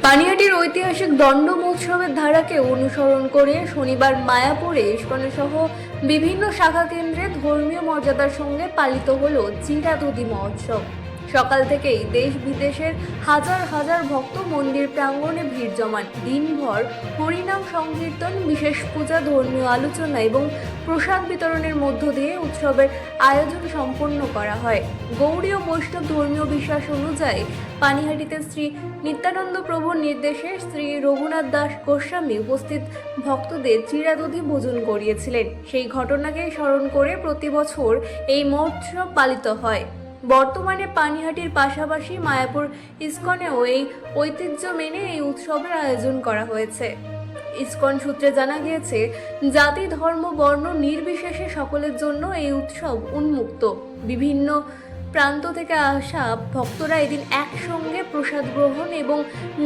পানিহাটির ঐতিহাসিক দণ্ড মহোৎসবের ধারাকে অনুসরণ করে শনিবার মায়াপুরে ইস্কন সহ বিভিন্ন শাখা কেন্দ্রে ধর্মীয় মর্যাদার সঙ্গে পালিত হলো চিরাধুতি মহোৎসব। সকাল থেকেই দেশ বিদেশের হাজার হাজার ভক্ত মন্দির প্রাঙ্গণে ভিড় জমান। দিনভর হরিনাম সংকীর্তন, বিশেষ পূজা, ধর্মীয় আলোচনা এবং প্রসাদ বিতরণের মধ্য দিয়ে উৎসবের আয়োজন সম্পন্ন করা হয়। গৌড়ীয় বৈষ্ণব ধর্মীয় বিশ্বাস অনুযায়ী পানিহাটিতে শ্রী নিত্যানন্দ প্রভুর নির্দেশে শ্রী রঘুনাথ দাস গোস্বামী উপস্থিত ভক্তদের চিরাধুতি ভোজন করিয়েছিলেন। সেই ঘটনাকে স্মরণ করে প্রতি বছর এই মহোৎসব পালিত হয়। বর্তমানে পানিহাটির পাশাপাশি মায়াপুর ইস্কনেও এই ঐতিহ্য মেনে এই উৎসবের আয়োজন করা হয়েছে। ইস্কন সূত্রে জানা গিয়েছে, জাতি, ধর্ম, বর্ণ নির্বিশেষে সকলের জন্য এই উৎসব উন্মুক্ত। বিভিন্ন প্রান্ত থেকে আসা ভক্তরা এদিন একসঙ্গে প্রসাদ গ্রহণ এবং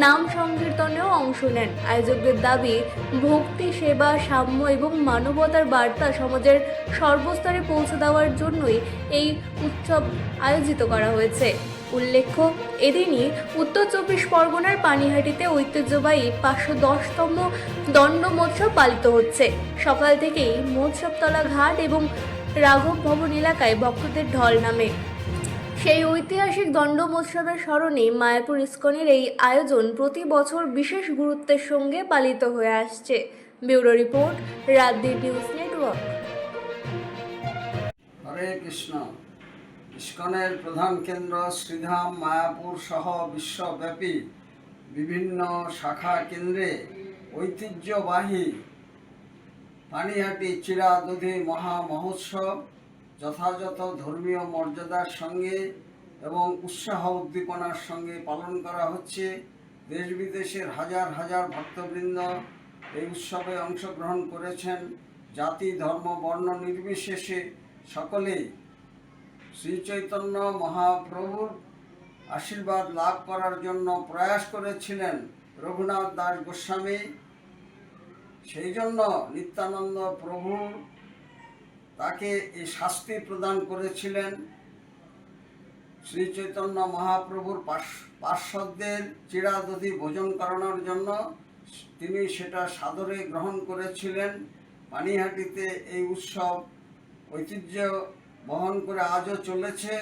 নাম সংকীর্তনেও অংশ নেন। আয়োজকদের দাবি, ভক্তি, সেবা, সাম্য এবং মানবতার বার্তা সমাজের সর্বস্তরে পৌঁছে দেওয়ার জন্যই এই উৎসব আয়োজিত করা হয়েছে। উল্লেখ্য, এদিনই উত্তর ২৪ পরগনার পানিহাটিতে ঐতিহ্যবাহী ৫১০তম দণ্ড মহোৎসব পালিত হচ্ছে। সকাল থেকেই মহোৎসবতলা ঘাট এবং রাঘব ভবন এলাকায় ভক্তদের ঢল নামে। সেই ঐতিহাসিক দণ্ড মহোৎসবের স্মরণে মায়াপুর ইস্কনের এই আয়োজন প্রতি বছর বিশেষ গুরুত্বের সঙ্গে পালিত হয়ে আসছে। Bureau report, রাতদিন news network. হরে কৃষ্ণ। ইস্কনের প্রধান কেন্দ্র শ্রীধাম মায়াপুর সহ বিশ্বব্যাপী বিভিন্ন শাখা কেন্দ্রে ঐতিহ্যবাহী পানিহাটি চিরাধুতি মহা মহোৎসব যথাযথ ধর্মীয় মর্যাদার সঙ্গে এবং উৎসাহ উদ্দীপনার সঙ্গে পালন করা হচ্ছে। দেশ বিদেশের হাজার হাজার ভক্তবৃন্দ এই উৎসবে অংশগ্রহণ করেছেন। জাতি, ধর্ম, বর্ণ নির্বিশেষে সকলেই শ্রী চৈতন্য মহাপ্রভুর আশীর্বাদ লাভ করার জন্য প্রয়াস করেছিলেন রঘুনাথ দাস গোস্বামী। সেই জন্য নিত্যানন্দ প্রভু তাকে এই শাস্তি প্রদান করেছিলেন। শ্রী চৈতন্য মহাপ্রভুর পার্শ্বদের চিরাধুতি ভোজন করানোর জন্য তিনি সেটা সাদরে গ্রহণ করেছিলেন। পানিহাটিতে এই উৎসব ঐতিহ্য বহন করে আজও চলেছে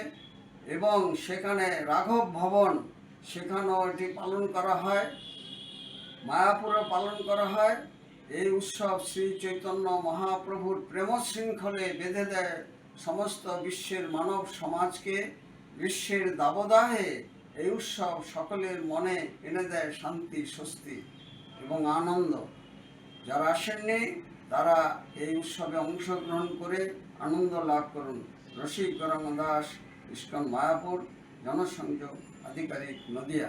এবং সেখানে রাঘব ভবন, সেখানেও এটি পালন করা হয়। মায়াপুরে পালন করা হয়। এই উৎসব শ্রী চৈতন্য মহাপ্রভুর প্রেম শৃঙ্খলে বেঁধে দেয় সমস্ত বিশ্বের মানব সমাজকে। গ্রীষ্মের দাবদাহে এই উৎসব সকলের মনে এনে দেয় শান্তি, স্বস্তি এবং আনন্দ। যারা আসেননি তারা এই উৎসবে অংশগ্রহণ করে আনন্দ লাভ করুন। রসিক গৌরাঙ্গ দাস, ইস্কন মায়াপুর, জনসংযোগ আধিকারিক, নদিয়া।